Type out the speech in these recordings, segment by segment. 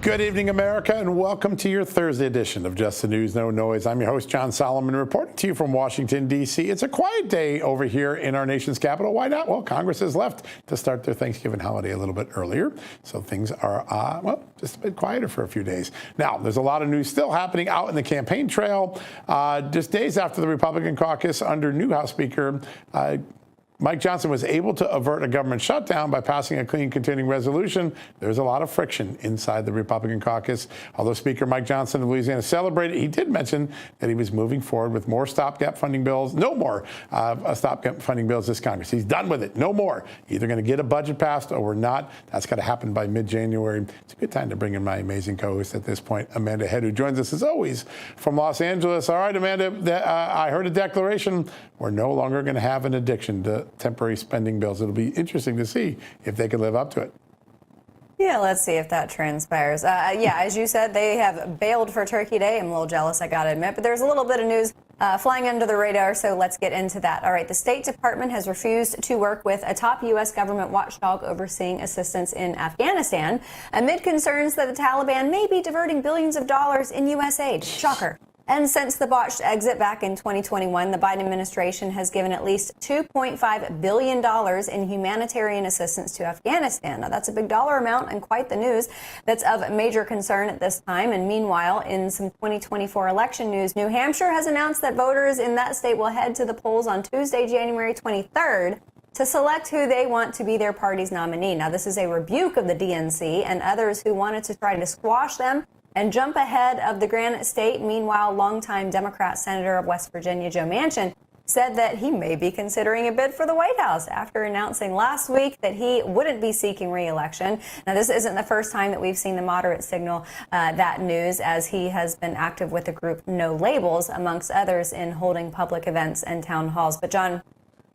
Good evening, America, and welcome to your Thursday edition of Just the News, No Noise. I'm your host, John Solomon, reporting to you from Washington, D.C. It's a quiet day over here in our nation's capital. Why not? Well, Congress has left to start their Thanksgiving holiday a little bit earlier, so things are, just a bit quieter for a few days. Now, there's a lot of news still happening out in the campaign trail. Just days after the Republican caucus under new House Speaker Mike Johnson was able to avert a government shutdown by passing a clean continuing resolution. There's a lot of friction inside the Republican caucus. Although Speaker Mike Johnson of Louisiana celebrated, he did mention that he was moving forward with more stopgap funding bills. No more stopgap funding bills this Congress. He's done with it. No more. Either going to get a budget passed or we're not. That's got to happen by mid-January. It's a good time to bring in my amazing co-host at this point, Amanda Head, who joins us as always from Los Angeles. All right, Amanda, I heard a declaration. We're no longer going to have an addiction to temporary spending bills. It'll be interesting to see if they can live up to it. Yeah, let's see if that transpires. As you said, they have bailed for Turkey Day. I'm a little jealous, I gotta admit, but there's a little bit of news flying under the radar, so let's get into that. All right, the State Department has refused to work with a top U.S. government watchdog overseeing assistance in Afghanistan amid concerns that the Taliban may be diverting billions of dollars in U.S. aid. Shocker. And since the botched exit back in 2021, the Biden administration has given at least $2.5 billion in humanitarian assistance to Afghanistan. Now, that's a big dollar amount and quite the news that's of major concern at this time. And meanwhile, in some 2024 election news, New Hampshire has announced that voters in that state will head to the polls on Tuesday, January 23rd, to select who they want to be their party's nominee. Now, this is a rebuke of the DNC and others who wanted to try to squash them and jump ahead of the Granite State. Meanwhile, longtime Democrat Senator of West Virginia, Joe Manchin, said that he may be considering a bid for the White House after announcing last week that he wouldn't be seeking re-election. Now, this isn't the first time that we've seen the moderate signal that news, as he has been active with the group No Labels, amongst others, in holding public events and town halls. But, John,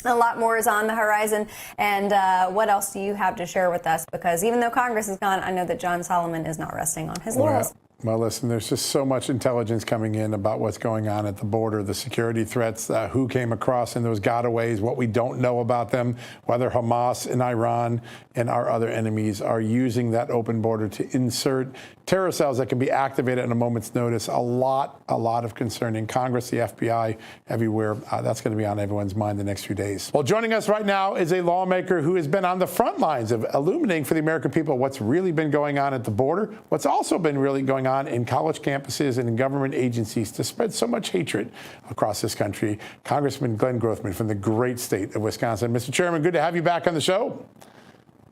a lot more is on the horizon. And what else do you have to share with us? Because even though Congress is gone, I know that John Solomon is not resting on his laurels. Well, listen, there's just so much intelligence coming in about what's going on at the border, the security threats, who came across in those gotaways, what we don't know about them, whether Hamas and Iran and our other enemies are using that open border to insert terror cells that can be activated at a moment's notice. A lot of concern in Congress, the FBI, everywhere. That's going to be on everyone's mind the next few days. Well, joining us right now is a lawmaker who has been on the front lines of illuminating for the American people what's really been going on at the border, what's also been really going on in college campuses and in government agencies to spread so much hatred across this country. Congressman Glenn Grothman from the great state of Wisconsin. Mr. Chairman, good to have you back on the show.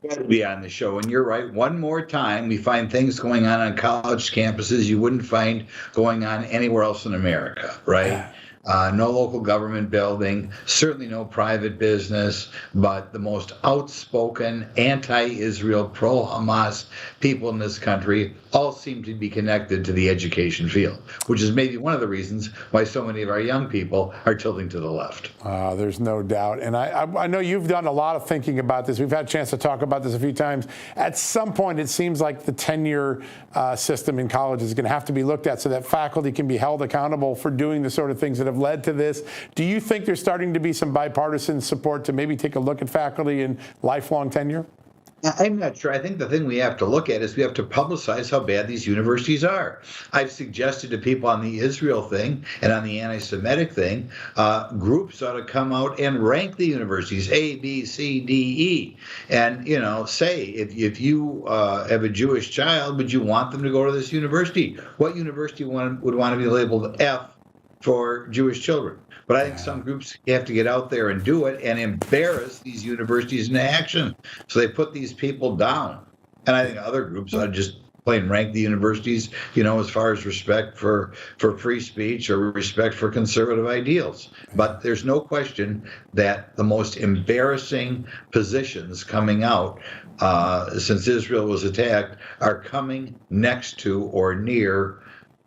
Glad to be on the show. And you're right. One more time, we find things going on college campuses you wouldn't find going on anywhere else in America, right? Yeah. No local government building, certainly no private business, but the most outspoken anti-Israel, pro-Hamas people in this country all seem to be connected to the education field, which is maybe one of the reasons why so many of our young people are tilting to the left. There's no doubt. And I know you've done a lot of thinking about this. We've had a chance to talk about this a few times. At some point, it seems like the tenure system in college is going to have to be looked at so that faculty can be held accountable for doing the sort of things that have led to this. Do you think there's starting to be some bipartisan support to maybe take a look at faculty and lifelong tenure? I'm not sure. I think the thing we have to look at is we have to publicize how bad these universities are. I've suggested to people on the Israel thing and on the anti-Semitic thing, groups ought to come out and rank the universities A, B, C, D, E, and say if you have a Jewish child, would you want them to go to this university? What university would want to be labeled F for Jewish children? But I think some groups have to get out there and do it and embarrass these universities into action. So they put these people down. And I think other groups ought to just plain rank the universities, as far as respect for free speech or respect for conservative ideals. But there's no question that the most embarrassing positions coming out since Israel was attacked are coming next to or near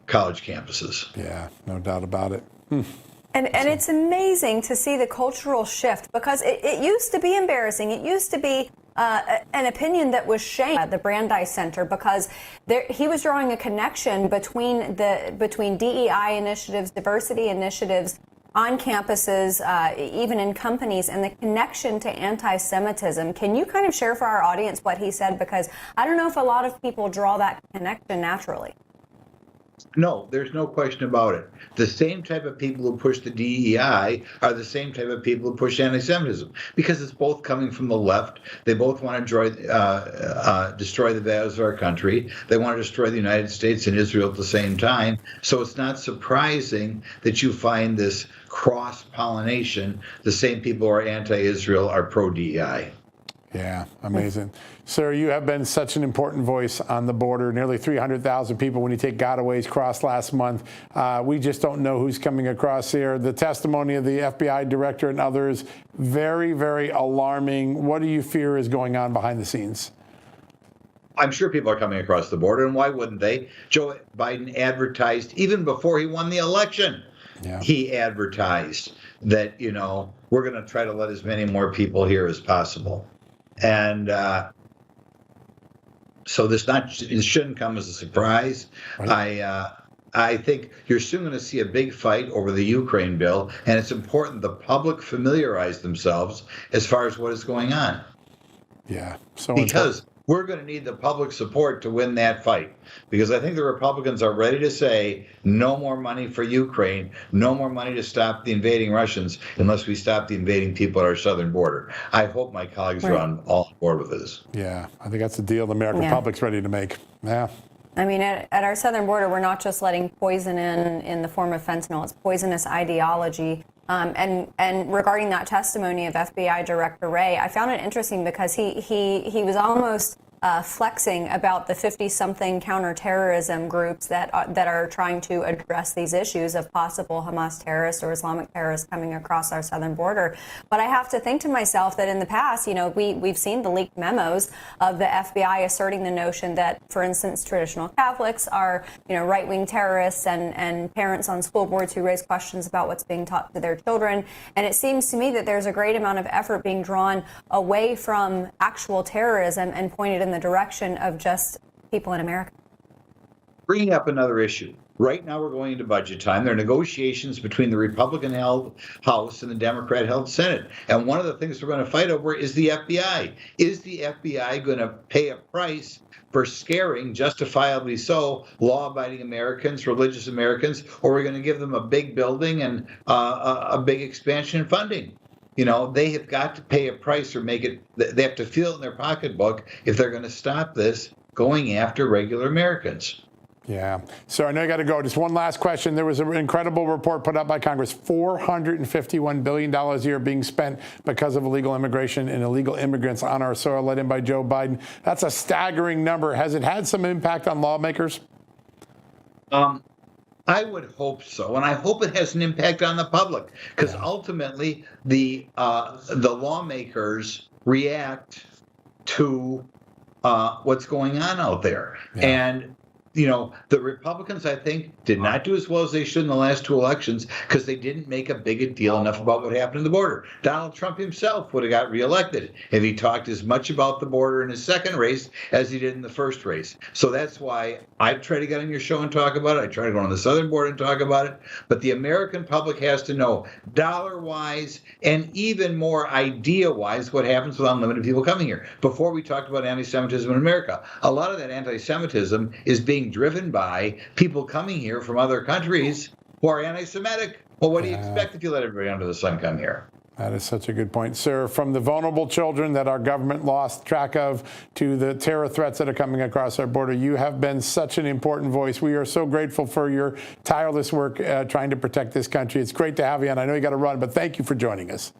college campuses. Yeah, no doubt about it. And it's amazing to see the cultural shift, because it used to be embarrassing. It used to be an opinion that was shamed at the Brandeis Center, because he was drawing a connection between DEI initiatives, diversity initiatives, on campuses, even in companies, and the connection to anti-Semitism. Can you kind of share for our audience what he said? Because I don't know if a lot of people draw that connection naturally. No, there's no question about it. The same type of people who push the DEI are the same type of people who push anti-Semitism, because it's both coming from the left. They both want to destroy the values of our country. They want to destroy the United States and Israel at the same time. So it's not surprising that you find this cross-pollination. The same people who are anti-Israel are pro-DEI. Yeah, amazing. Sir, you have been such an important voice on the border. Nearly 300,000 people, when you take gotaways, crossed last month. We just don't know who's coming across here. The testimony of the FBI director and others, very, very alarming. What do you fear is going on behind the scenes? I'm sure people are coming across the border, and why wouldn't they? Joe Biden advertised, even before he won the election, he advertised that, you know, we're going to try to let as many more people here as possible. And so this shouldn't come as a surprise. Right. I think you're soon going to see a big fight over the Ukraine bill, and it's important the public familiarize themselves as far as what is going on. Yeah, so because we're going to need the public support to win that fight, because I think the Republicans are ready to say no more money for Ukraine, no more money to stop the invading Russians unless we stop the invading people at our southern border. I hope my colleagues are all on board with this. Yeah, I think that's the deal the American public's ready to make. Yeah. I mean, at our southern border, we're not just letting poison in the form of fentanyl. It's poisonous ideology. And regarding that testimony of FBI Director Wray, I found it interesting because he was almost flexing about the 50-something counterterrorism groups that are trying to address these issues of possible Hamas terrorists or Islamic terrorists coming across our southern border. But I have to think to myself that in the past, you know, we've seen the leaked memos of the FBI asserting the notion that, for instance, traditional Catholics are, you know, right-wing terrorists and parents on school boards who raise questions about what's being taught to their children. And it seems to me that there's a great amount of effort being drawn away from actual terrorism and pointed in the direction of just people in America. Bringing up another issue. Right now we're going into budget time. There are negotiations between the Republican-held House and the Democrat-held Senate. And one of the things we're going to fight over is the FBI. Is the FBI going to pay a price for scaring, justifiably so, law-abiding Americans, religious Americans, or are we going to give them a big building and a big expansion in funding? You know, they have got to pay a price or make it, they have to feel it in their pocketbook if they're going to stop this going after regular Americans. Yeah. So I know you got to go. Just one last question. There was an incredible report put out by Congress, $451 billion a year being spent because of illegal immigration and illegal immigrants on our soil, led in by Joe Biden. That's a staggering number. Has it had some impact on lawmakers? I would hope so, and I hope it has an impact on the public, because ultimately the lawmakers react to what's going on out there. And you know, the Republicans, I think, did not do as well as they should in the last two elections because they didn't make a big deal enough about what happened at the border. Donald Trump himself would have got reelected if he talked as much about the border in his second race as he did in the first race. So that's why I try to get on your show and talk about it. I try to go on the southern border and talk about it. But the American public has to know, dollar-wise and even more idea-wise, what happens with unlimited people coming here. Before we talked about anti-Semitism in America, a lot of that anti-Semitism is being driven by people coming here from other countries who are anti-Semitic. Well, what do you expect if you let everybody under the sun come here? That is such a good point, sir. From the vulnerable children that our government lost track of to the terror threats that are coming across our border, you have been such an important voice. We are so grateful for your tireless work trying to protect this country. It's great to have you on. I know you got to run, but thank you for joining us.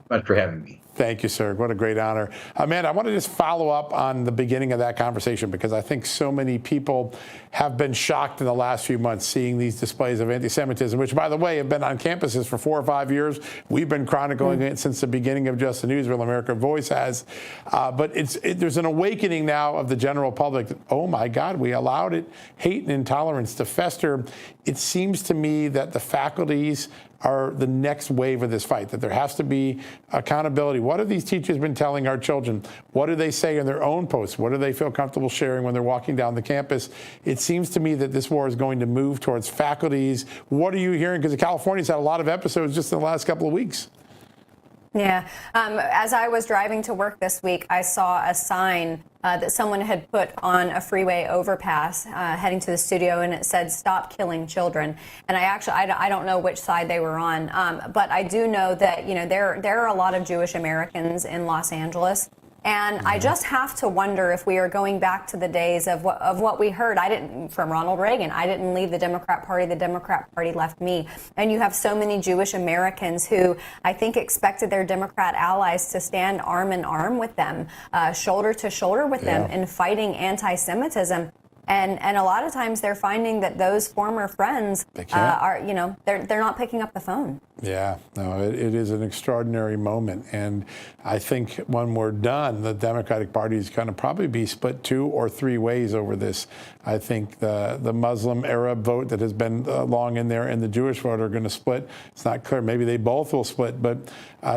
Much for having me. Thank you, sir. What a great honor. Amanda, I want to just follow up on the beginning of that conversation because I think so many people have been shocked in the last few months seeing these displays of anti-Semitism, which, by the way, have been on campuses for 4 or 5 years. We've been chronicling it since the beginning of Just the Newsreel, America Voice has. But there's an awakening now of the general public. Oh, my God, we allowed hate and intolerance to fester. It seems to me that the faculties are the next wave of this fight, that there has to be accountability. What have these teachers been telling our children? What do they say in their own posts? What do they feel comfortable sharing when they're walking down the campus? It seems to me that this war is going to move towards faculties. What are you hearing? Because California's had a lot of episodes just in the last couple of weeks. Yeah. As I was driving to work this week, I saw a sign that someone had put on a freeway overpass heading to the studio, and it said, "Stop killing children." And I don't know which side they were on, but I do know that, there are a lot of Jewish Americans in Los Angeles. And I just have to wonder if we are going back to the days of what we heard. From Ronald Reagan. I didn't leave the Democrat Party. The Democrat Party left me. And you have so many Jewish Americans who I think expected their Democrat allies to stand arm in arm with them, shoulder to shoulder with them in fighting anti-Semitism. And a lot of times they're finding that those former friends are, they're not picking up the phone. Yeah, no, it is an extraordinary moment. And I think when we're done, the Democratic Party is going to probably be split 2 or 3 ways over this. I think the Muslim Arab vote that has been long in there and the Jewish vote are going to split. It's not clear. Maybe they both will split. But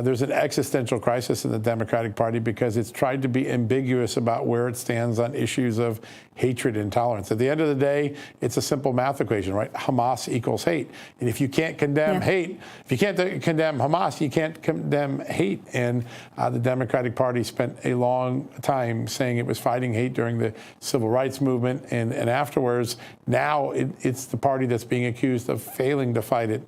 there's an existential crisis in the Democratic Party because it's tried to be ambiguous about where it stands on issues of hatred and intolerance. At the end of the day, it's a simple math equation, right? Hamas equals hate. And if you can't condemn hate, if you can't condemn Hamas, you can't condemn hate. And the Democratic Party spent a long time saying it was fighting hate during the civil rights movement and afterwards. Now it's the party that's being accused of failing to fight it.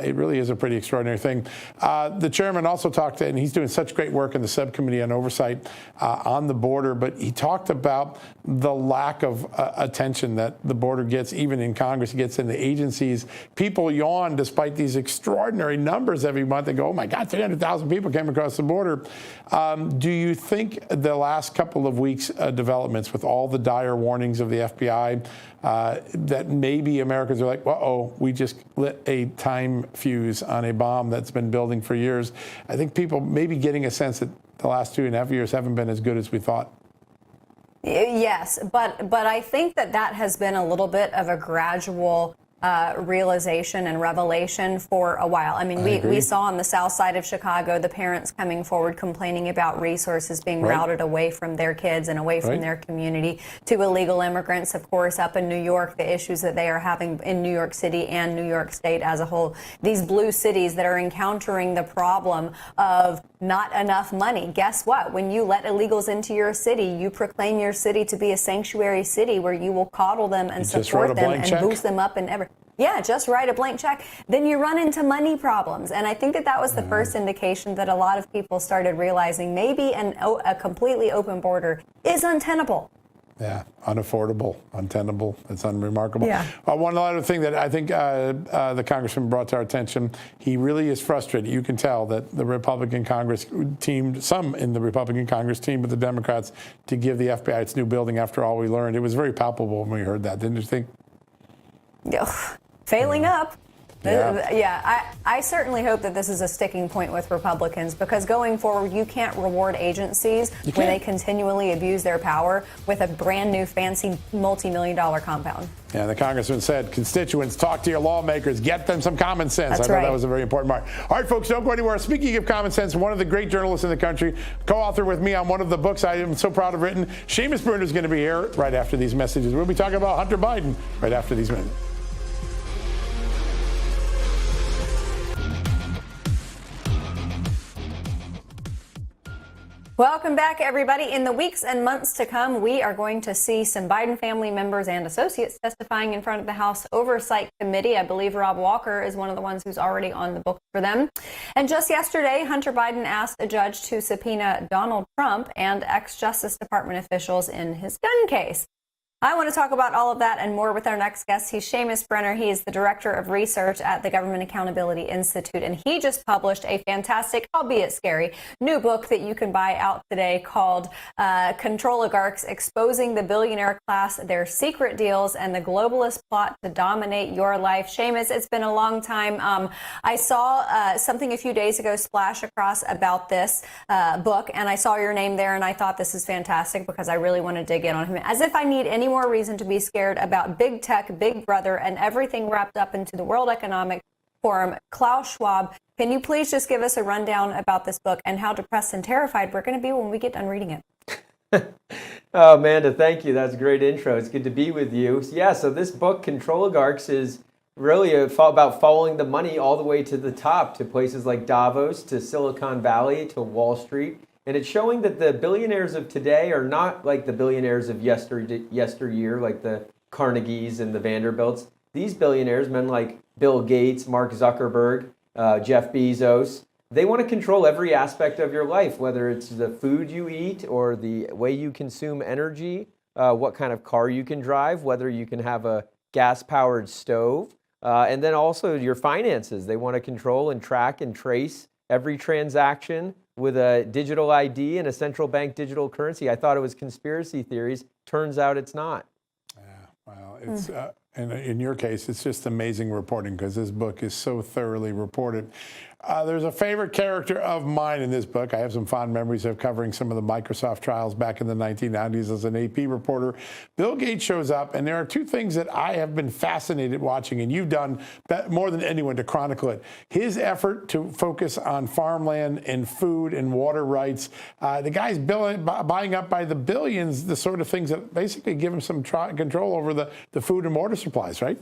It really is a pretty extraordinary thing. The chairman also talked, and he's doing such great work in the subcommittee on oversight on the border, but he talked about the lack of attention that the border gets, even in Congress, gets in the agencies. People yawn despite these extraordinary numbers every month. They go, oh my God, 300,000 people came across the border. Do you think the last couple of weeks' developments with all the dire warnings of the FBI, that maybe Americans are like, uh-oh, we just lit a time fuse on a bomb that's been building for years? I think people may be getting a sense that the last 2.5 years haven't been as good as we thought. Yes, but I think that has been a little bit of a gradual realization and revelation for a while. I mean, we saw on the south side of Chicago the parents coming forward complaining about resources being routed away from their kids and away from their community to illegal immigrants. Of course, up in New York, the issues that they are having in New York City and New York State as a whole. These blue cities that are encountering the problem of not enough money. Guess what? When you let illegals into your city, you proclaim your city to be a sanctuary city where you will coddle them and support them and boost them up and everything. Yeah, just write a blank check. Then you run into money problems. And I think that was the first indication that a lot of people started realizing maybe a completely open border is untenable. Yeah, unaffordable, untenable. It's unremarkable. Yeah. One other thing that I think the congressman brought to our attention, he really is frustrated. You can tell that the Republican Congress teamed, some in the Republican Congress teamed with the Democrats to give the FBI its new building after all we learned. It was very palpable when we heard that, didn't you think? Yeah. Failing up. Yeah, I certainly hope that this is a sticking point with Republicans, because going forward, you can't reward agencies when they continually abuse their power with a brand new fancy multi-million-dollar compound. Yeah, the congressman said, constituents, talk to your lawmakers, get them some common sense. That's I thought that was a very important part. All right, folks, don't go anywhere. Speaking of common sense, one of the great journalists in the country, co-author with me on one of the books I am so proud of written, Seamus Bruner is going to be here right after these messages. We'll be talking about Hunter Biden right after these minutes. Welcome back, everybody. In the weeks and months to come, we are going to see some Biden family members and associates testifying in front of the House Oversight Committee. I believe Rob Walker is one of the ones who's already on the book for them. And just yesterday, Hunter Biden asked a judge to subpoena Donald Trump and ex-Justice Department officials in his gun case. I want to talk about all of that and more with our next guest. He's Seamus Bruner. He is the Director of Research at the Government Accountability Institute, and he just published a fantastic, albeit scary, new book that you can buy out today called Controligarchs: Exposing the Billionaire Class, Their Secret Deals, and the Globalist Plot to Dominate Your Life. Seamus, it's been a long time. I saw something a few days ago splash across about this book, and I saw your name there, and I thought this is fantastic because I really want to dig in on him. As if I need any more reason to be scared about big tech, big brother, and everything wrapped up into the World Economic Forum, Klaus Schwab. Can you please just give us a rundown about this book and how depressed and terrified we're going to be when we get done reading it? Oh, Amanda, thank you. That's a great intro. It's good to be with you. Yeah, so this book, Control Oligarchs, is really about following the money all the way to the top, to places like Davos, to Silicon Valley, to Wall Street. And it's showing that the billionaires of today are not like the billionaires of yesteryear, like the Carnegies and the Vanderbilts. These billionaires, men like Bill Gates, Mark Zuckerberg, Jeff Bezos, they want to control every aspect of your life, whether it's the food you eat or the way you consume energy, what kind of car you can drive, whether you can have a gas-powered stove, and then also your finances. They want to control and track and trace every transaction with a digital ID and a central bank digital currency. I thought it was conspiracy theories. Turns out it's not. Yeah, well, it's in your case, it's just amazing reporting because this book is so thoroughly reported. There's a favorite character of mine in this book. I have some fond memories of covering some of the Microsoft trials back in the 1990s as an AP reporter. Bill Gates shows up, and there are two things that I have been fascinated watching, and you've done more than anyone to chronicle it. His effort to focus on farmland and food and water rights. The guy's buying up by the billions the sort of things that basically give him some control over the food and water supplies, right?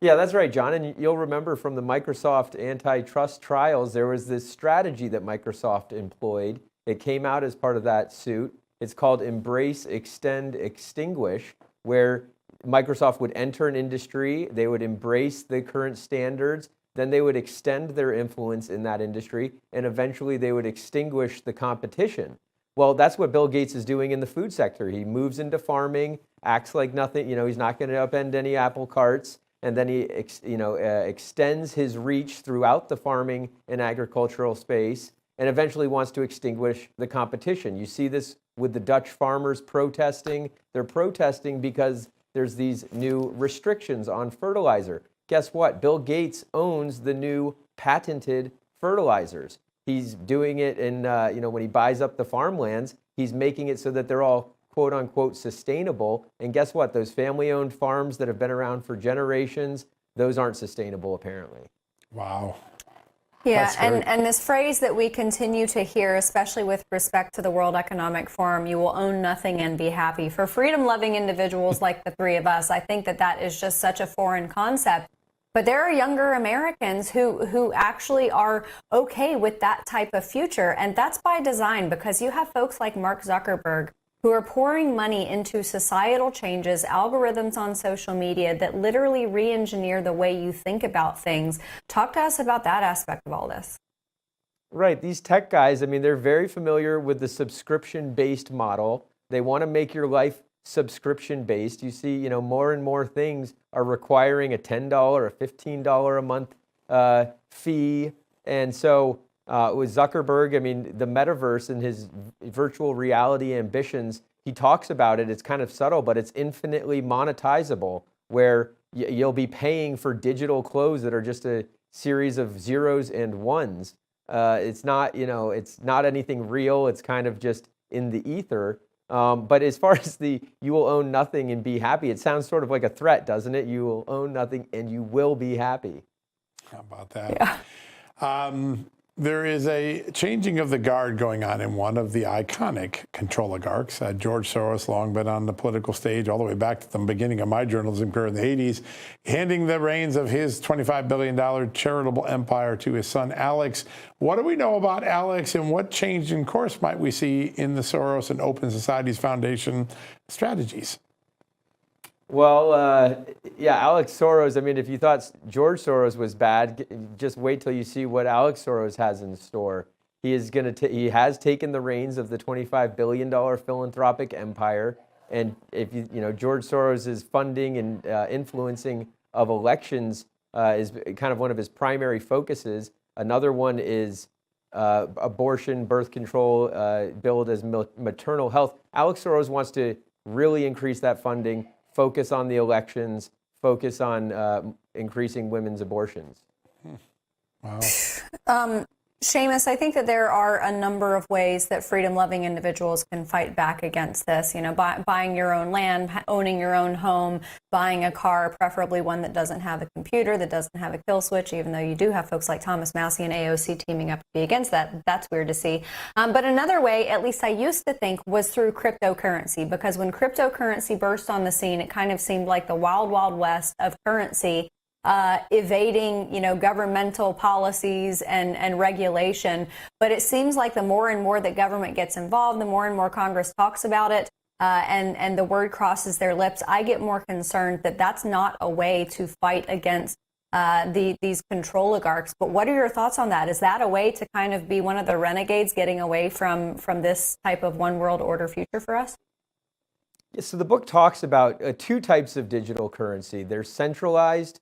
Yeah, that's right, John. And you'll remember from the Microsoft antitrust trials, there was this strategy that Microsoft employed. It came out as part of that suit. It's called Embrace, Extend, Extinguish, where Microsoft would enter an industry, they would embrace the current standards, then they would extend their influence in that industry, and eventually they would extinguish the competition. Well, that's what Bill Gates is doing in the food sector. He moves into farming, acts like nothing, he's not going to upend any apple carts. And then he extends his reach throughout the farming and agricultural space and eventually wants to extinguish the competition. You see this with the Dutch farmers protesting. They're protesting because there's these new restrictions on fertilizer. Guess what? Bill Gates owns the new patented fertilizers. He's doing it in, when he buys up the farmlands, he's making it so that they're all quote unquote sustainable. And guess what? Those family-owned farms that have been around for generations, those aren't sustainable apparently. Wow. Yeah, and this phrase that we continue to hear, especially with respect to the World Economic Forum, you will own nothing and be happy. For freedom-loving individuals like the three of us, I think that is just such a foreign concept. But there are younger Americans who actually are okay with that type of future. And that's by design, because you have folks like Mark Zuckerberg who are pouring money into societal changes, algorithms on social media that literally re-engineer the way you think about things. Talk to us about that aspect of all this. Right. These tech guys, they're very familiar with the subscription-based model. They want to make your life subscription-based. You see, more and more things are requiring a $10 or a $15 a month fee. And so with Zuckerberg, the metaverse and his virtual reality ambitions, he talks about it. It's kind of subtle, but it's infinitely monetizable, where you'll be paying for digital clothes that are just a series of zeros and ones. It's not, it's not anything real. It's kind of just in the ether. But as far as you will own nothing and be happy, it sounds sort of like a threat, doesn't it? You will own nothing and you will be happy. How about that? Yeah. There is a changing of the guard going on in one of the iconic control oligarchs. George Soros, long been on the political stage all the way back to the beginning of my journalism career in the 80s, handing the reins of his $25 billion charitable empire to his son, Alex. What do we know about Alex, and what change in course might we see in the Soros and Open Societies Foundation strategies? Well, Alex Soros, if you thought George Soros was bad, just wait till you see what Alex Soros has in store. He has taken the reins of the $25 billion philanthropic empire. And if George Soros' funding and influencing of elections is kind of one of his primary focuses. Another one is abortion, birth control, billed as maternal health. Alex Soros wants to really increase that funding, focus on the elections, focus on increasing women's abortions. Wow. Seamus, I think that there are a number of ways that freedom-loving individuals can fight back against this. You know, buying your own land, owning your own home, buying a car, preferably one that doesn't have a computer, that doesn't have a kill switch, even though you do have folks like Thomas Massey and AOC teaming up to be against that. That's weird to see. But another way, at least I used to think, was through cryptocurrency, because when cryptocurrency burst on the scene, it kind of seemed like the wild, wild west of currency. Evading, you know, governmental policies and regulation. But it seems like the more and more that government gets involved, the more and more Congress talks about it, and the word crosses their lips, I get more concerned that that's not a way to fight against these control oligarchs. But what are your thoughts on that? Is that a way to kind of be one of the renegades getting away from this type of one world order future for us? Yeah, so the book talks about two types of digital currency. There's centralized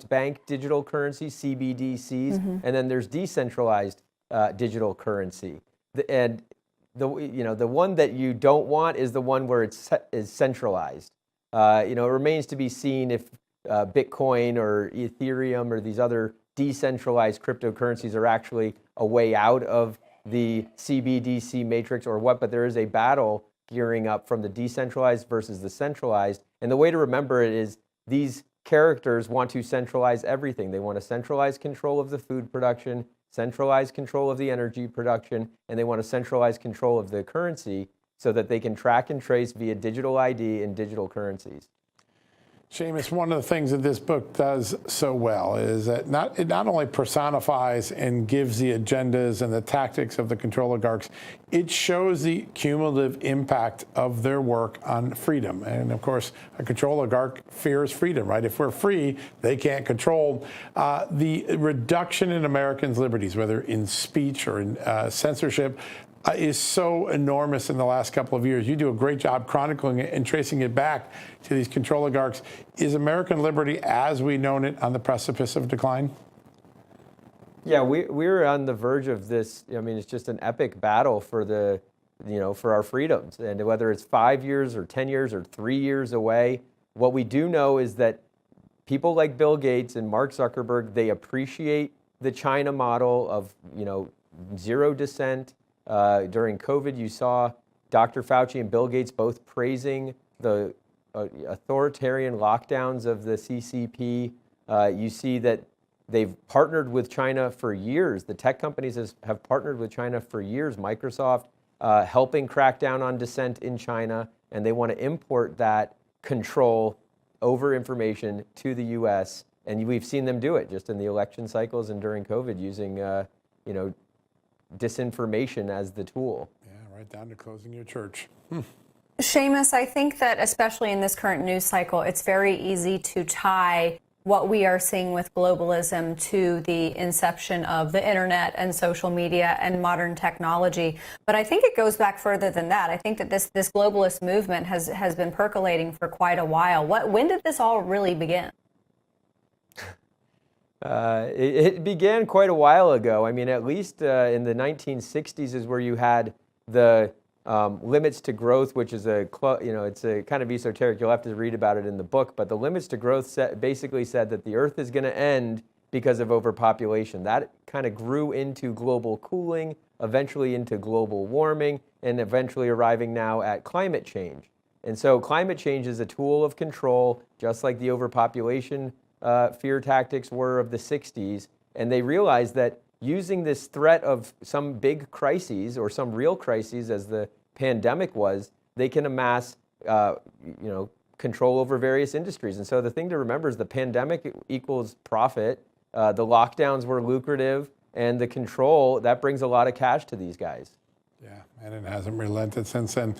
bank digital currency, CBDCs, and then there's decentralized digital currency. And the one that you don't want is the one where is centralized. It remains to be seen if Bitcoin or Ethereum or these other decentralized cryptocurrencies are actually a way out of the CBDC matrix or what. But there is a battle gearing up from the decentralized versus the centralized. And the way to remember it is these characters want to centralize everything. They want to centralize control of the food production, centralize control of the energy production, and they want to centralize control of the currency so that they can track and trace via digital ID and digital currencies. Seamus, one of the things that this book does so well is that it not only personifies and gives the agendas and the tactics of the control oligarchs, it shows the cumulative impact of their work on freedom. And of course, a control oligarch fears freedom, right? If we're free, they can't control. The reduction in Americans' liberties, whether in speech or in censorship, is so enormous in the last couple of years. You do a great job chronicling it and tracing it back to these control oligarchs. Is American liberty, as we know it, on the precipice of decline? Yeah, we're on the verge of this. I mean, it's just an epic battle for for our freedoms. And whether it's 5 years or 10 years or 3 years away, what we do know is that people like Bill Gates and Mark Zuckerberg, they appreciate the China model of, zero dissent. During COVID, you saw Dr. Fauci and Bill Gates both praising the authoritarian lockdowns of the CCP. You see that they've partnered with China for years. The tech companies have partnered with China for years. Microsoft helping crack down on dissent in China, and they want to import that control over information to the U.S. And we've seen them do it just in the election cycles and during COVID using, disinformation as the tool. Yeah, right down to closing your church. Seamus, I think that especially in this current news cycle, it's very easy to tie what we are seeing with globalism to the inception of the internet and social media and modern technology. But I think it goes back further than that. I think that this globalist movement has been percolating for quite a while. When did this all really begin? It began quite a while ago. I mean, at least in the 1960s is where you had the limits to growth, which is it's a kind of esoteric. You'll have to read about it in the book. But the limits to growth basically said that the Earth is going to end because of overpopulation. That kind of grew into global cooling, eventually into global warming, and eventually arriving now at climate change. And so climate change is a tool of control, just like the overpopulation fear tactics were of the 60s, and they realized that using this threat of some big crises or some real crises as the pandemic was, they can amass control over various industries. And so the thing to remember is the pandemic equals profit, the lockdowns were lucrative, and the control, that brings a lot of cash to these guys. Yeah, and it hasn't relented since then.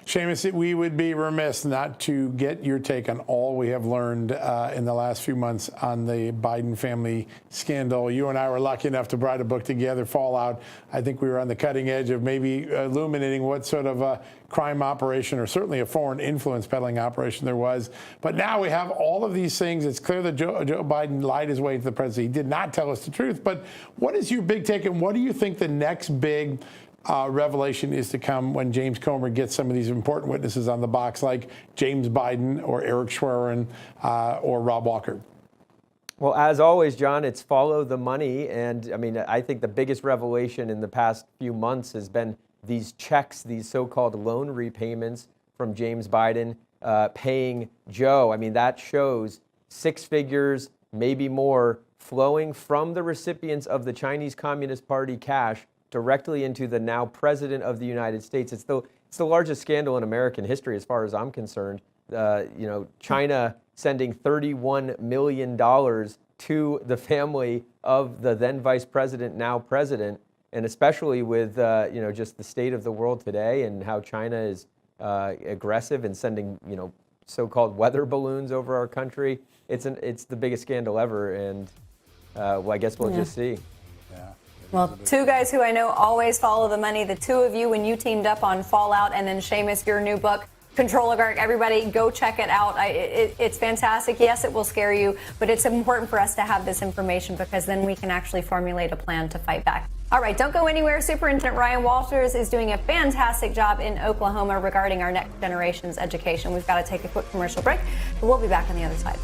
Seamus, we would be remiss not to get your take on all we have learned in the last few months on the Biden family scandal. You and I were lucky enough to write a book together, Fallout. I think we were on the cutting edge of maybe illuminating what sort of a crime operation, or certainly a foreign influence peddling operation there was. But now we have all of these things. It's clear that Joe Biden lied his way to the presidency. He did not tell us the truth. But what is your big take, and what do you think the next big revelation is to come when James Comer gets some of these important witnesses on the box, like James Biden or Eric Schwerin or Rob Walker? Well, as always, John, it's follow the money. And I mean, I think the biggest revelation in the past few months has been these checks, these so-called loan repayments from James Biden paying Joe. I mean, that shows 6 figures, maybe more, flowing from the recipients of the Chinese Communist Party cash directly into the now president of the United States. It's the largest scandal in American history, as far as I'm concerned. China sending $31 million to the family of the then vice president, now president, and especially with just the state of the world today and how China is aggressive in sending so-called weather balloons over our country. It's the biggest scandal ever, and I guess we'll just see. Yeah. Well, 2 guys who I know always follow the money. The 2 of you, when you teamed up on Fallout, and then Seamus, your new book, Control Oligarch. Everybody, go check it out. It's fantastic. Yes, it will scare you, but it's important for us to have this information because then we can actually formulate a plan to fight back. All right, don't go anywhere. Superintendent Ryan Walters is doing a fantastic job in Oklahoma regarding our next generation's education. We've got to take a quick commercial break, but we'll be back on the other side.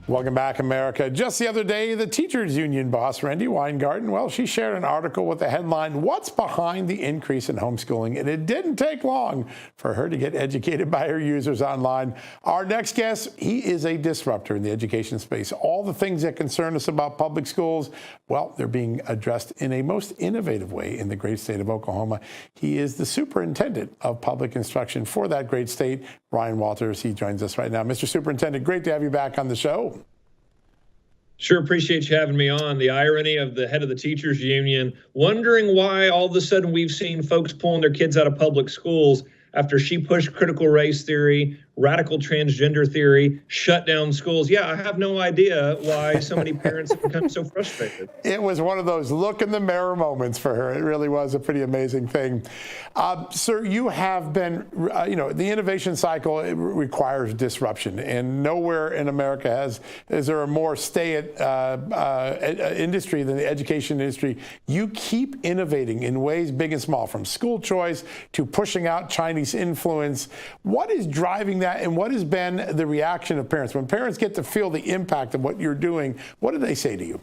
Welcome back, America. Just the other day, the teachers union boss, Randy Weingarten, well, she shared an article with the headline, "What's Behind the Increase in Homeschooling?" And it didn't take long for her to get educated by her users online. Our next guest, he is a disruptor in the education space. All the things that concern us about public schools, well, they're being addressed in a most innovative way in the great state of Oklahoma. He is the superintendent of public instruction for that great state, Ryan Walters. He joins us right now. Mr. Superintendent, great to have you back on the show. Sure, appreciate you having me on. The irony of the head of the teachers union wondering why all of a sudden we've seen folks pulling their kids out of public schools after she pushed critical race theory, radical transgender theory, shut down schools. Yeah, I have no idea why so many parents have become so frustrated. It was one of those look in the mirror moments for her. It really was a pretty amazing thing. Sir, you have been, the innovation cycle requires disruption, and nowhere in America is there a more industry than the education industry. You keep innovating in ways big and small, from school choice to pushing out Chinese influence. What is driving that, and what has been the reaction of parents? When parents get to feel the impact of what you're doing, what do they say to you?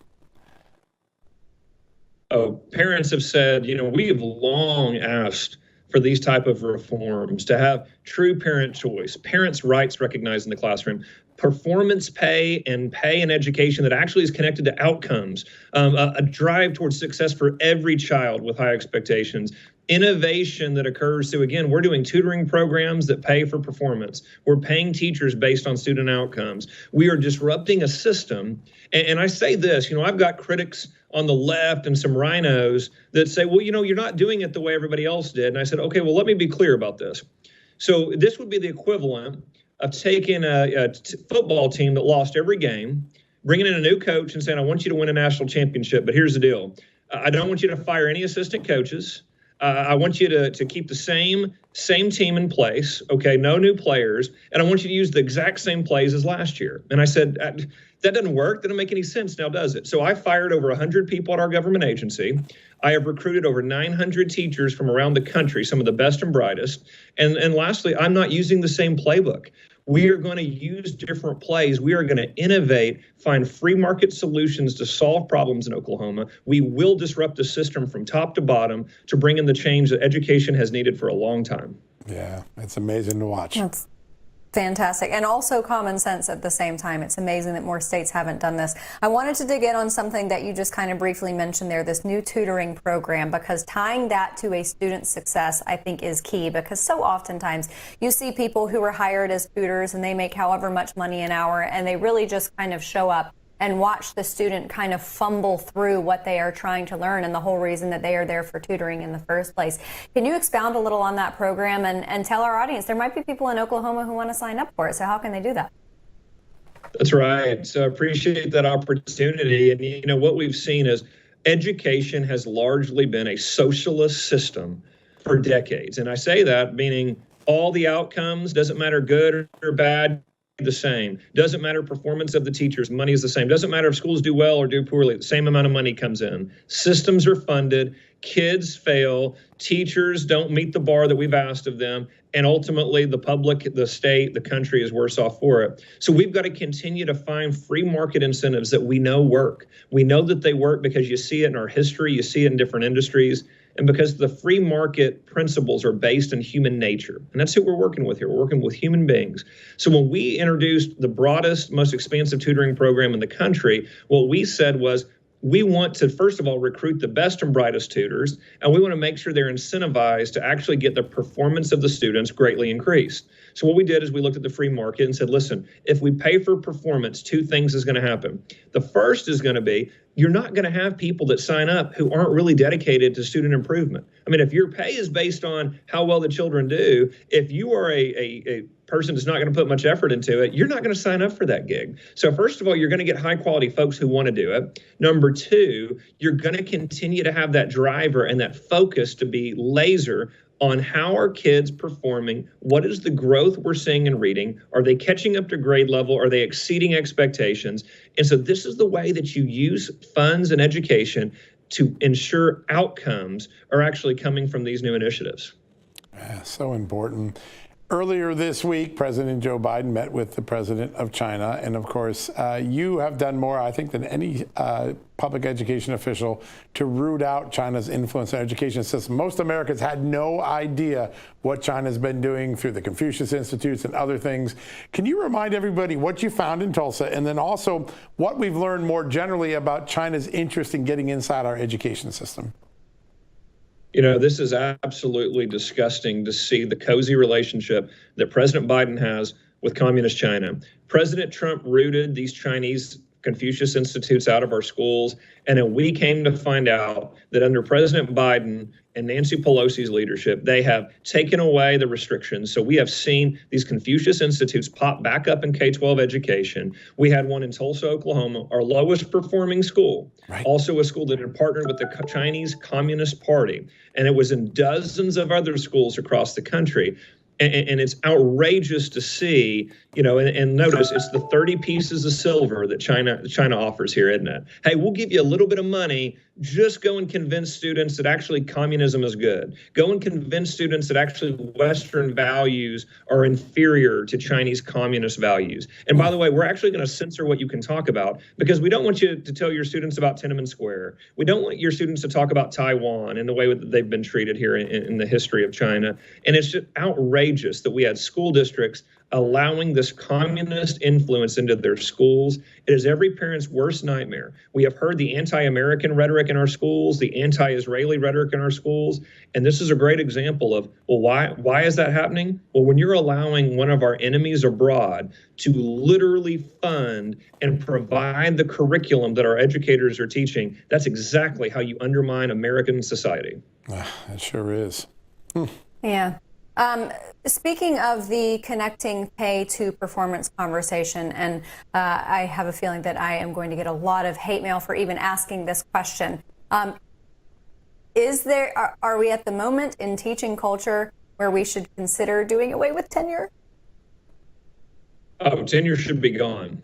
Oh, parents have said, we have long asked for these type of reforms, to have true parent choice, parents' rights recognized in the classroom, performance pay and pay in education that actually is connected to outcomes, a drive towards success for every child with high expectations, innovation that occurs. So again, we're doing tutoring programs that pay for performance. We're paying teachers based on student outcomes. We are disrupting a system. And I say this, I've got critics on the left and some rhinos that say, well, you're not doing it the way everybody else did. And I said, okay, well, let me be clear about this. So this would be the equivalent of taking a football team that lost every game, bringing in a new coach and saying, I want you to win a national championship, but here's the deal. I don't want you to fire any assistant coaches. I want you to keep the same team in place, okay, no new players, and I want you to use the exact same plays as last year. And I said, that doesn't work. That doesn't make any sense now, does it? So I fired over 100 people at our government agency. I have recruited over 900 teachers from around the country, some of the best and brightest. And lastly, I'm not using the same playbook. We are going to use different plays. We are going to innovate, find free market solutions to solve problems in Oklahoma. We will disrupt the system from top to bottom to bring in the change that education has needed for a long time. Yeah, it's amazing to watch. That's fantastic. And also common sense at the same time. It's amazing that more states haven't done this. I wanted to dig in on something that you just kind of briefly mentioned there, this new tutoring program, because tying that to a student's success, I think, is key, because so oftentimes you see people who are hired as tutors and they make however much money an hour, and they really just kind of show up and watch the student kind of fumble through what they are trying to learn and the whole reason that they are there for tutoring in the first place. Can you expound a little on that program and tell our audience, there might be people in Oklahoma who want to sign up for it, so how can they do that? That's right. So I appreciate that opportunity. And what we've seen is education has largely been a socialist system for decades. And I say that meaning all the outcomes, doesn't matter good or bad, the same. Doesn't matter performance of the teachers, money is the same. Doesn't matter if schools do well or do poorly, the same amount of money comes in. Systems are funded, kids fail, teachers don't meet the bar that we've asked of them, and ultimately the public, the state, the country is worse off for it. So we've got to continue to find free market incentives that we know work. We know that they work because you see it in our history, you see it in different industries, and because the free market principles are based in human nature. And that's who we're working with here. We're working with human beings. So when we introduced the broadest, most expansive tutoring program in the country, what we said was, we want to, first of all, recruit the best and brightest tutors, and we want to make sure they're incentivized to actually get the performance of the students greatly increased. So what we did is we looked at the free market and said, listen, if we pay for performance, two things is going to happen. The first is going to be, you're not going to have people that sign up who aren't really dedicated to student improvement. I mean, if your pay is based on how well the children do, if you are a person that's not going to put much effort into it, you're not going to sign up for that gig. So first of all, you're going to get high quality folks who want to do it. Number two, you're going to continue to have that driver and that focus to be laser on how are kids performing, what is the growth we're seeing in reading, are they catching up to grade level, are they exceeding expectations? And so this is the way that you use funds and education to ensure outcomes are actually coming from these new initiatives. So important. Earlier this week, President Joe Biden met with the president of China. And of course, you have done more, I think, than any public education official to root out China's influence in the education system. Most Americans had no idea what China's been doing through the Confucius Institutes and other things. Can you remind everybody what you found in Tulsa, and then also what we've learned more generally about China's interest in getting inside our education system? You know, this is absolutely disgusting to see the cozy relationship that President Biden has with Communist China. President Trump rooted these Chinese Confucius Institutes out of our schools, and then we came to find out that under President Biden and Nancy Pelosi's leadership, they have taken away the restrictions. So we have seen these Confucius Institutes pop back up in K-12 education. We had one in Tulsa, Oklahoma, our lowest performing school, right. Also a school that had partnered with the Chinese Communist Party. And it was in dozens of other schools across the country. And it's outrageous to see, you know, and notice it's the 30 pieces of silver that China offers here, isn't it? Hey, we'll give you a little bit of money. Just go and convince students that actually communism is good. Go and convince students that actually Western values are inferior to Chinese communist values. And by the way, we're actually going to censor what you can talk about, because we don't want you to tell your students about Tiananmen Square. We don't want your students to talk about Taiwan and the way that they've been treated here in the history of China. And it's just outrageous that we had school districts allowing this communist influence into their schools. It is every parent's worst nightmare. We have heard the anti-American rhetoric in our schools, the anti-Israeli rhetoric in our schools, and this is a great example of, well, why is that happening? Well, when you're allowing one of our enemies abroad to literally fund and provide the curriculum that our educators are teaching, that's exactly how you undermine American society. It sure is. Yeah. Speaking of the connecting pay to performance conversation, and I have a feeling that I am going to get a lot of hate mail for even asking this question. Are we at the moment in teaching culture where we should consider doing away with tenure? Oh, tenure should be gone.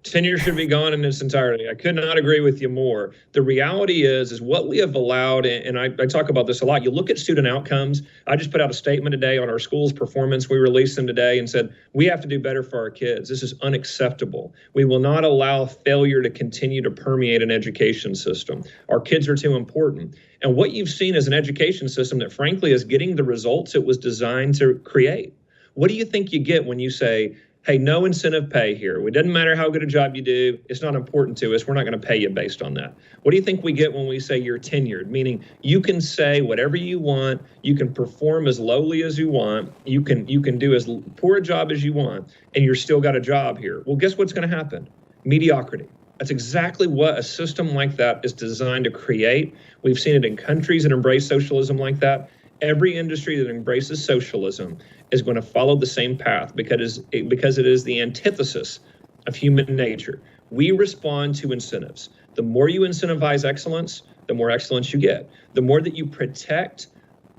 Tenure should be gone in its entirety. I could not agree with you more. The reality is what we have allowed, and I talk about this a lot. You look at student outcomes. I just put out a statement today on our school's performance. We released them today and said, we have to do better for our kids. This is unacceptable. We will not allow failure to continue to permeate an education system. Our kids are too important. And what you've seen is an education system that frankly is getting the results it was designed to create. What do you think you get when you say, hey, no incentive pay here. It doesn't matter how good a job you do. It's not important to us. We're not going to pay you based on that. What do you think we get when we say you're tenured? Meaning you can say whatever you want. You can perform as lowly as you want. You can do as poor a job as you want, and you're still got a job here. Well, guess what's going to happen? Mediocrity. That's exactly what a system like that is designed to create. We've seen it in countries that embrace socialism like that. Every industry that embraces socialism is going to follow the same path because it is the antithesis of human nature. We respond to incentives. The more you incentivize excellence, the more excellence you get. The more that you protect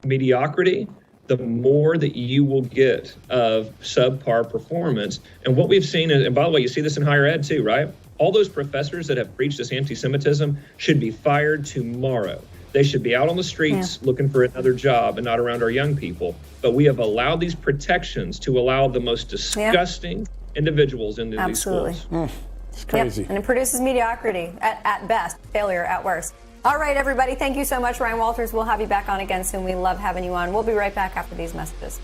mediocrity, the more that you will get of subpar performance. And what we've seen, and by the way, you see this in higher ed too, right? All those professors that have preached this anti-Semitism should be fired tomorrow. They should be out on the streets looking for another job and not around our young people. But we have allowed these protections to allow the most disgusting individuals into these schools. It's crazy. Yep. And it produces mediocrity at best, failure at worst. All right, everybody. Thank you so much, Ryan Walters. We'll have you back on again soon. We love having you on. We'll be right back after these messages.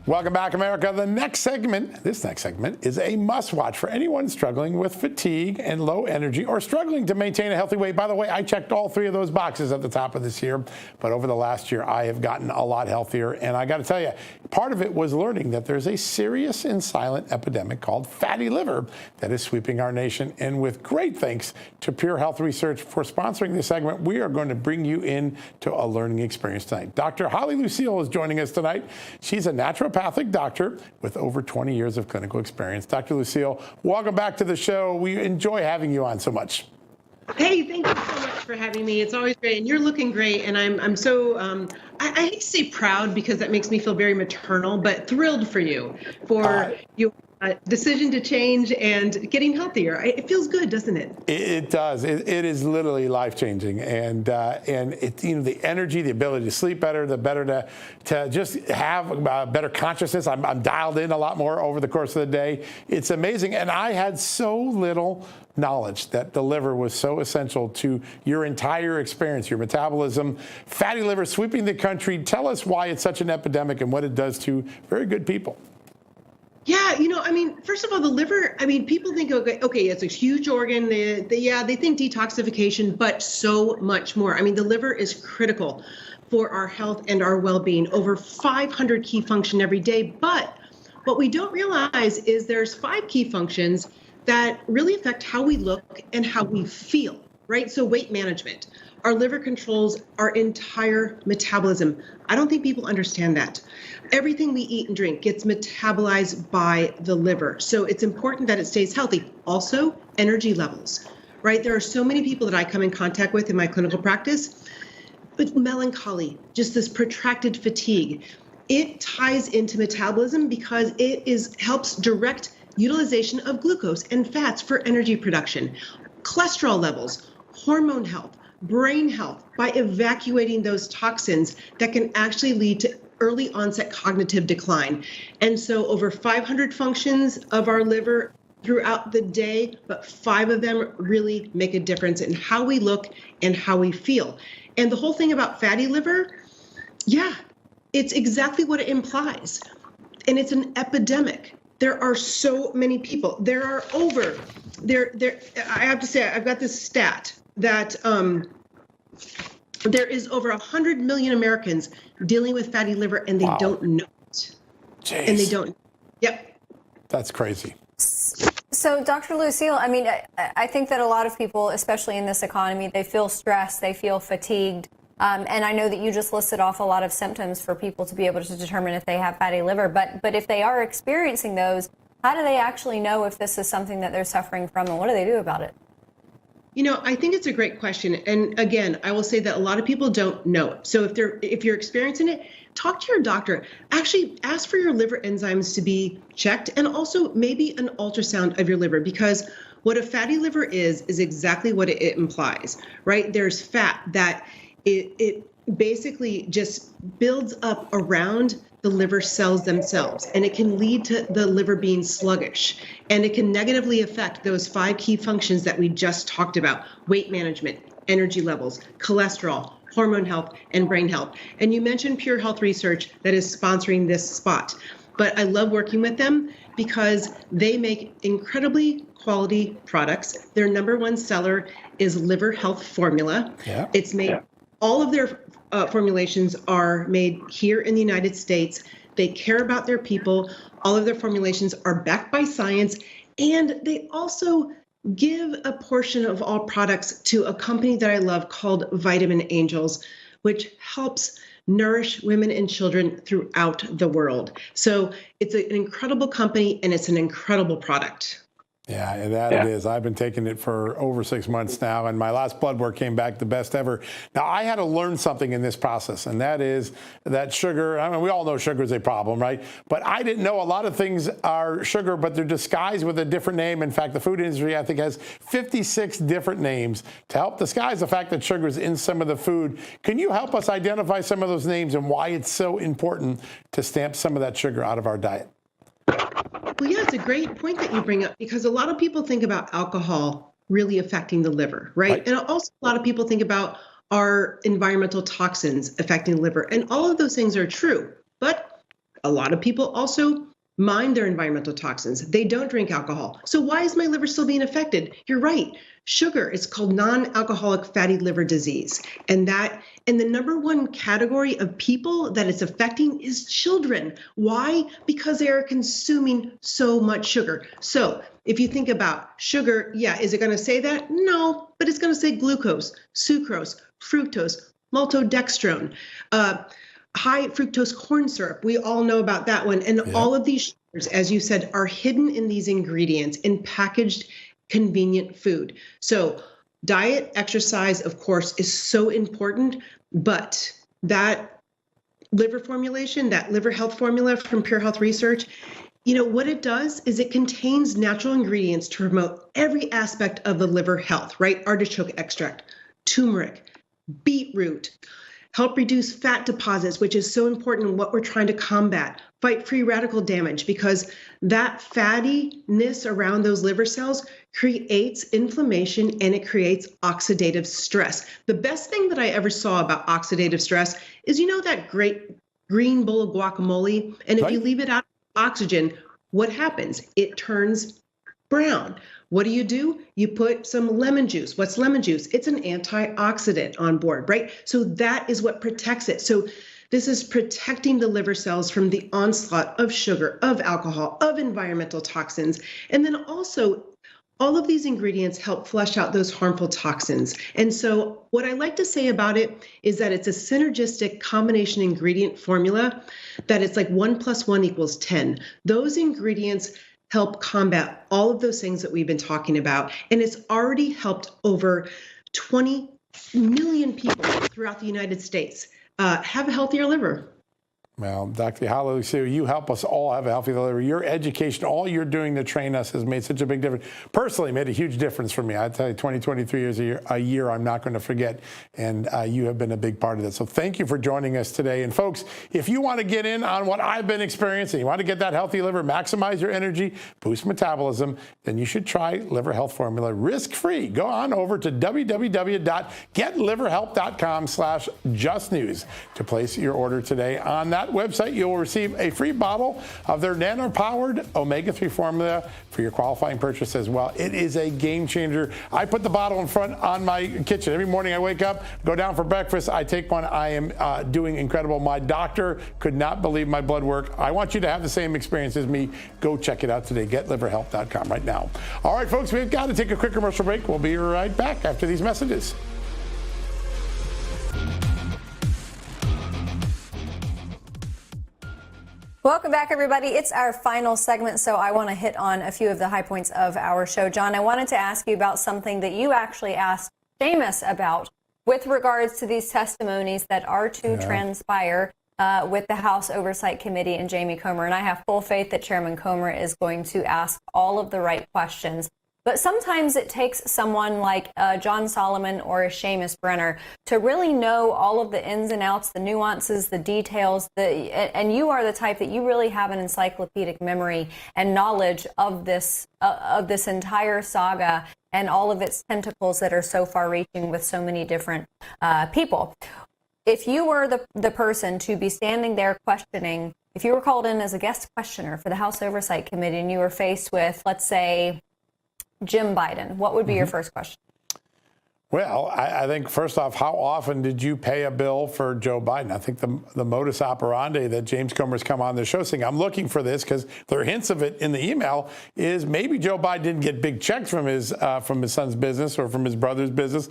Welcome back, America. This next segment is a must-watch for anyone struggling with fatigue and low energy or struggling to maintain a healthy weight. By the way, I checked all three of those boxes at the top of this year, but over the last year, I have gotten a lot healthier. And I got to tell you, part of it was learning that there's a serious and silent epidemic called fatty liver that is sweeping our nation. And with great thanks to Pure Health Research for sponsoring this segment, we are going to bring you into a learning experience tonight. Dr. Holly Lucille is joining us tonight. She's a naturopathic doctor with over 20 years of clinical experience. Dr. Lucille, welcome back to the show. We enjoy having you on so much. Hey, thank you so much for having me. It's always great, and you're looking great. And I'm so I hate to say proud because that makes me feel very maternal, but thrilled for you for your decision to change and getting healthier. It feels good, doesn't it? It does. It is literally life-changing, and it, the energy, the ability to sleep better, the better to just have better consciousness. I'm dialed in a lot more over the course of the day. It's amazing, and I had so little knowledge that the liver was so essential to your entire experience, your metabolism. Fatty liver sweeping the country. Tell us why it's such an epidemic and what it does to very good people. Yeah, first of all, the liver, people think, okay, it's a huge organ. They think detoxification, but so much more. The liver is critical for our health and our well-being. Over 500 key function every day. But what we don't realize is there's 5 key functions that really affect how we look and how we feel, right? So weight management. Our liver controls our entire metabolism. I don't think people understand that. Everything we eat and drink gets metabolized by the liver. So it's important that it stays healthy. Also, energy levels, right? There are so many people that I come in contact with in my clinical practice with melancholy, just this protracted fatigue. It ties into metabolism because it helps direct utilization of glucose and fats for energy production, cholesterol levels, hormone health, brain health, by evacuating those toxins that can actually lead to early onset cognitive decline. And so over 500 functions of our liver throughout the day, but 5 of them really make a difference in how we look and how we feel. And the whole thing about fatty liver, it's exactly what it implies. And it's an epidemic. There are so many people. There are I have to say, I've got this stat that there is over 100 million Americans dealing with fatty liver, and they don't know it. Jeez. And they don't. Yep. That's crazy. So, Dr. Lucille, I think that a lot of people, especially in this economy, they feel stressed, they feel fatigued. And I know that you just listed off a lot of symptoms for people to be able to determine if they have fatty liver. But if they are experiencing those, how do they actually know if this is something that they're suffering from, and what do they do about it? I think it's a great question. And again, I will say that a lot of people don't know. So if you're experiencing it, talk to your doctor. Actually, ask for your liver enzymes to be checked, and also maybe an ultrasound of your liver, because what a fatty liver is exactly what it implies, right? There's fat that it basically just builds up around the liver cells themselves, and it can lead to the liver being sluggish, and it can negatively affect those 5 key functions that we just talked about: weight management, energy levels, cholesterol, hormone health, and brain health. And you mentioned Pure Health Research that is sponsoring this spot, but I love working with them because they make incredibly quality products. Their #1 seller is Liver Health Formula. Yeah. It's made, all of their formulations are made here in the United States. They care about their people. All of their formulations are backed by science, and they also give a portion of all products to a company that I love called Vitamin Angels, which helps nourish women and children throughout the world. So it's an incredible company, and it's an incredible product. Yeah, that it is. I've been taking it for over 6 months now, and my last blood work came back the best ever. Now, I had to learn something in this process, and that is that sugar, I mean, we all know sugar is a problem, right? But I didn't know a lot of things are sugar, but they're disguised with a different name. In fact, the food industry, I think, has 56 different names to help disguise the fact that sugar is in some of the food. Can you help us identify some of those names and why it's so important to stamp some of that sugar out of our diet? Well, yeah, it's a great point that you bring up, because a lot of people think about alcohol really affecting the liver, right? And also a lot of people think about our environmental toxins affecting the liver. And all of those things are true. But a lot of people also mind their environmental toxins. They don't drink alcohol. So why is my liver still being affected? You're right. Sugar is called non-alcoholic fatty liver disease. And the number one category of people that it's affecting is children. Why? Because they are consuming so much sugar. So if you think about sugar, yeah, is it going to say that? No, but it's going to say glucose, sucrose, fructose, maltodextrine, high fructose corn syrup. We all know about that one. And all of these sugars, as you said, are hidden in these ingredients in packaged convenient food. So diet, exercise, of course, is so important, but that liver formulation, that liver health formula from Pure Health Research, you know, what it does is it contains natural ingredients to promote every aspect of the liver health, right? Artichoke extract, turmeric, beetroot, help reduce fat deposits, which is so important in what we're trying to combat, fight free radical damage, because that fattiness around those liver cells creates inflammation and it creates oxidative stress. The best thing that I ever saw about oxidative stress is, you know, that great green bowl of guacamole, and if you leave it out of oxygen, what happens? It turns brown. What do? You put some lemon juice. What's lemon juice? It's an antioxidant on board, right? So that is what protects it. So this is protecting the liver cells from the onslaught of sugar, of alcohol, of environmental toxins. And then also, all of these ingredients help flush out those harmful toxins. And so what I like to say about it is that it's a synergistic combination ingredient formula, that it's like 1 + 1 = 10. Those ingredients help combat all of those things that we've been talking about. And it's already helped over 20 million people throughout the United States have a healthier liver. Well, Dr. Halalu, you help us all have a healthy liver. Your education, all you're doing to train us has made such a big difference. Personally, made a huge difference for me. I tell you, 2023 is a year I'm not going to forget, and you have been a big part of that. So thank you for joining us today. And folks, if you want to get in on what I've been experiencing, you want to get that healthy liver, maximize your energy, boost metabolism, then you should try Liver Health Formula risk-free. Go on over to www.getliverhelp.com/justnews to place your order today. On that website, you'll receive a free bottle of their nano-powered omega-3 formula for your qualifying purchase as well. It is a game changer. I put the bottle in front on my kitchen. Every morning I wake up, go down for breakfast, I take one. I am doing incredible. My doctor could not believe my blood work. I want you to have the same experience as me. Go check it out today. GetLiverHelp.com right now. All right, folks, we've got to take a quick commercial break. We'll be right back after these messages. Welcome back, everybody. It's our final segment, so I want to hit on a few of the high points of our show. John, I wanted to ask you about something that you actually asked Seamus about with regards to these testimonies that are to transpire with the House Oversight Committee and Jamie Comer. And I have full faith that Chairman Comer is going to ask all of the right questions. But sometimes it takes someone like John Solomon or a Seamus Brenner to really know all of the ins and outs, the nuances, the details. And you are the type that you really have an encyclopedic memory and knowledge of this entire saga and all of its tentacles that are so far-reaching with so many different people. If you were the person to be standing there questioning, if you were called in as a guest questioner for the House Oversight Committee and you were faced with, let's say, Jim Biden, what would be your first question? Well, I think first off, how often did you pay a bill for Joe Biden? I think the modus operandi that James Comer's come on the show saying, I'm looking for this because there are hints of it in the email, is maybe Joe Biden didn't get big checks from his son's business or from his brother's business.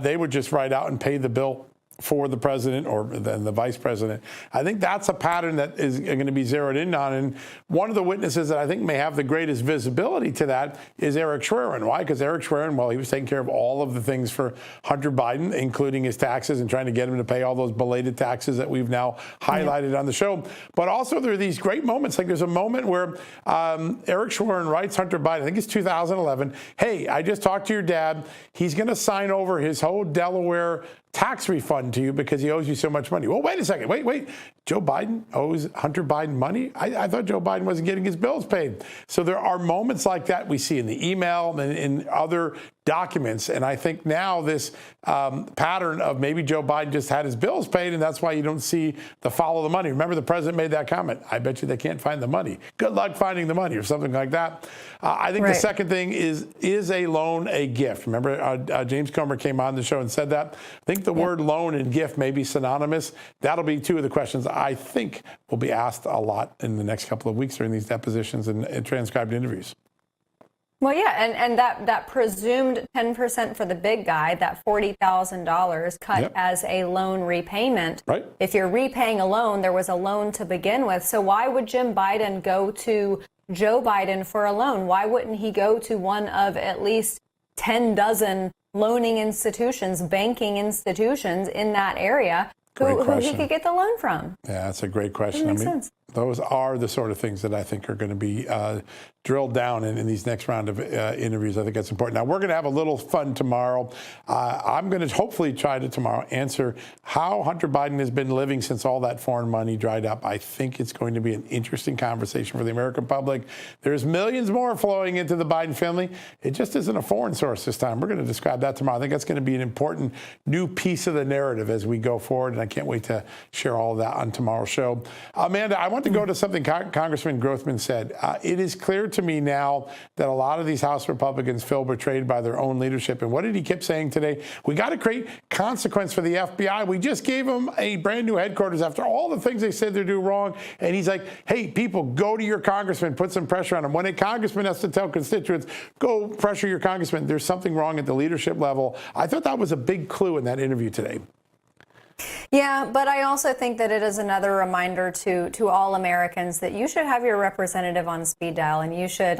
They would just write out and pay the bill for the president or then the vice president. I think that's a pattern that is going to be zeroed in on. And one of the witnesses that I think may have the greatest visibility to that is Eric Schwerin. Why? Because Eric Schwerin, well, he was taking care of all of the things for Hunter Biden, including his taxes and trying to get him to pay all those belated taxes that we've now highlighted on the show. But also there are these great moments. Like there's a moment where Eric Schwerin writes Hunter Biden, I think it's 2011, hey, I just talked to your dad. He's going to sign over his whole Delaware tax refund to you because he owes you so much money. Well, wait a second. Wait. Joe Biden owes Hunter Biden money? I thought Joe Biden wasn't getting his bills paid. So there are moments like that we see in the email and in other documents. And I think now this pattern of maybe Joe Biden just had his bills paid, and that's why you don't see the follow the money. Remember, the president made that comment. I bet you they can't find the money. Good luck finding the money or something like that. I think the second thing is a loan a gift? Remember, James Comer came on the show and said that. I think the word loan and gift may be synonymous. That'll be two of the questions I think will be asked a lot in the next couple of weeks during these depositions and transcribed interviews. Well, yeah, and that presumed 10% for the big guy, that $40,000 cut as a loan repayment. Right. If you're repaying a loan, there was a loan to begin with. So why would Jim Biden go to Joe Biden for a loan? Why wouldn't he go to one of at least 10 dozen loaning institutions, banking institutions in that area who he could get the loan from? Yeah, that's a great question. Makes sense. Those are the sort of things that I think are going to be drilled down in these next round of interviews. I think that's important. Now, we're going to have a little fun tomorrow. I'm going to hopefully try to tomorrow answer how Hunter Biden has been living since all that foreign money dried up. I think it's going to be an interesting conversation for the American public. There's millions more flowing into the Biden family. It just isn't a foreign source this time. We're going to describe that tomorrow. I think that's going to be an important new piece of the narrative as we go forward, and I can't wait to share all of that on tomorrow's show. Amanda, I want to go to something Congressman Grothman said. It is clear to me now that a lot of these House Republicans feel betrayed by their own leadership. And what did he keep saying today? We got to create consequence for the FBI. We just gave them a brand new headquarters after all the things they said they're doing wrong. And he's like, hey, people, go to your congressman, put some pressure on him. When a congressman has to tell constituents, go pressure your congressman, there's something wrong at the leadership level. I thought that was a big clue in that interview today. Yeah, but I also think that it is another reminder to all Americans that you should have your representative on speed dial, and you should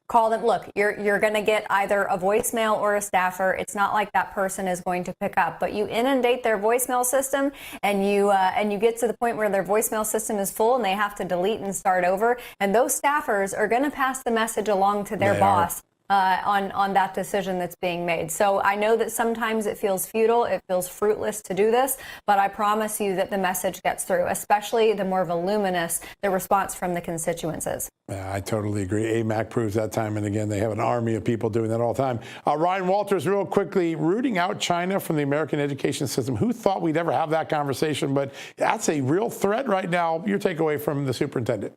call them. Look, you're going to get either a voicemail or a staffer. It's not like that person is going to pick up, but you inundate their voicemail system, and you get to the point where their voicemail system is full and they have to delete and start over, and those staffers are going to pass the message along to their boss. On that decision that's being made. So I know that sometimes it feels futile, it feels fruitless to do this, but I promise you that the message gets through, especially the more voluminous the response from the constituents is. Yeah, I totally agree. AMAC proves that time and again. They have an army of people doing that all the time. Ryan Walters, real quickly, rooting out China from the American education system. Who thought we'd ever have that conversation? But that's a real threat right now. Your takeaway from the superintendent.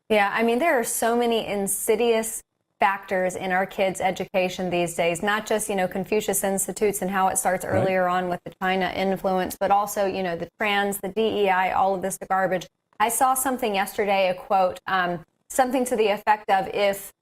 Yeah, I mean, there are so many insidious factors in our kids' education these days, not just, Confucius Institutes and how it starts earlier on with the China influence, but also, the trans, the DEI, all of this garbage. I saw something yesterday, a quote, something to the effect of if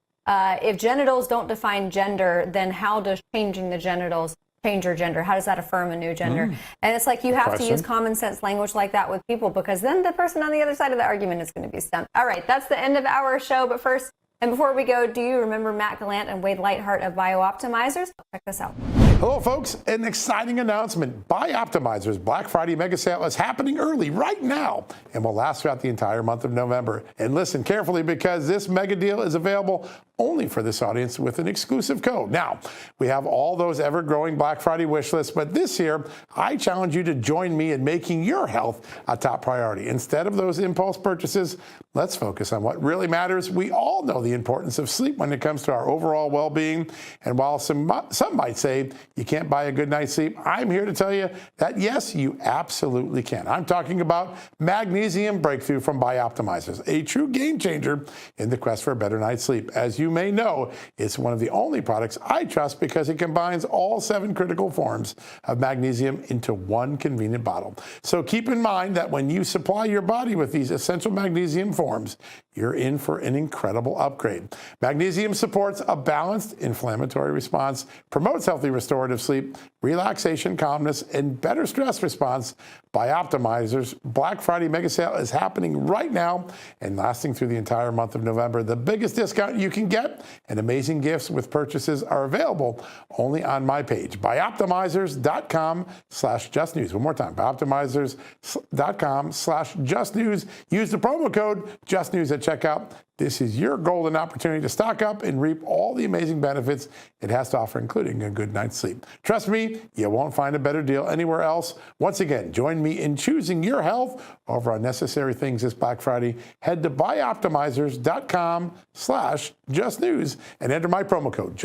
genitals don't define gender, then how does changing the genitals change your gender? How does that affirm a new gender? And it's like you have to use common sense language like that with people, because then the person on the other side of the argument is going to be stumped. All right, that's the end of our show. But first, and before we go, do you remember Matt Gallant and Wade Lightheart of BioOptimizers? Check this out. Hello, folks. An exciting announcement. BioOptimizers Black Friday Mega Sale is happening early right now and will last throughout the entire month of November. And listen carefully, because this mega deal is available only for this audience with an exclusive code. Now, we have all those ever-growing Black Friday wish lists, but this year, I challenge you to join me in making your health a top priority. Instead of those impulse purchases, let's focus on what really matters. We all know the importance of sleep when it comes to our overall well-being. And while some might say you can't buy a good night's sleep, I'm here to tell you that, yes, you absolutely can. I'm talking about Magnesium Breakthrough from BioOptimizers, a true game changer in the quest for a better night's sleep. As you may know, it's one of the only products I trust because it combines all 7 critical forms of magnesium into one convenient bottle. So keep in mind that when you supply your body with these essential magnesium forms, reforms, you're in for an incredible upgrade. Magnesium supports a balanced inflammatory response, promotes healthy restorative sleep, relaxation, calmness, and better stress response. Bioptimizer's Black Friday mega sale is happening right now and lasting through the entire month of November. The biggest discount you can get and amazing gifts with purchases are available only on my page, bioptimizers.com/justnews. One more time, bioptimizers.com/justnews. Use the promo code JustNews at checkout. This is your golden opportunity to stock up and reap all the amazing benefits it has to offer, including a good night's sleep. Trust me, you won't find a better deal anywhere else. Once again, join me in choosing your health over unnecessary things this Black Friday. Head to bioptimizers.com/justnews and enter my promo code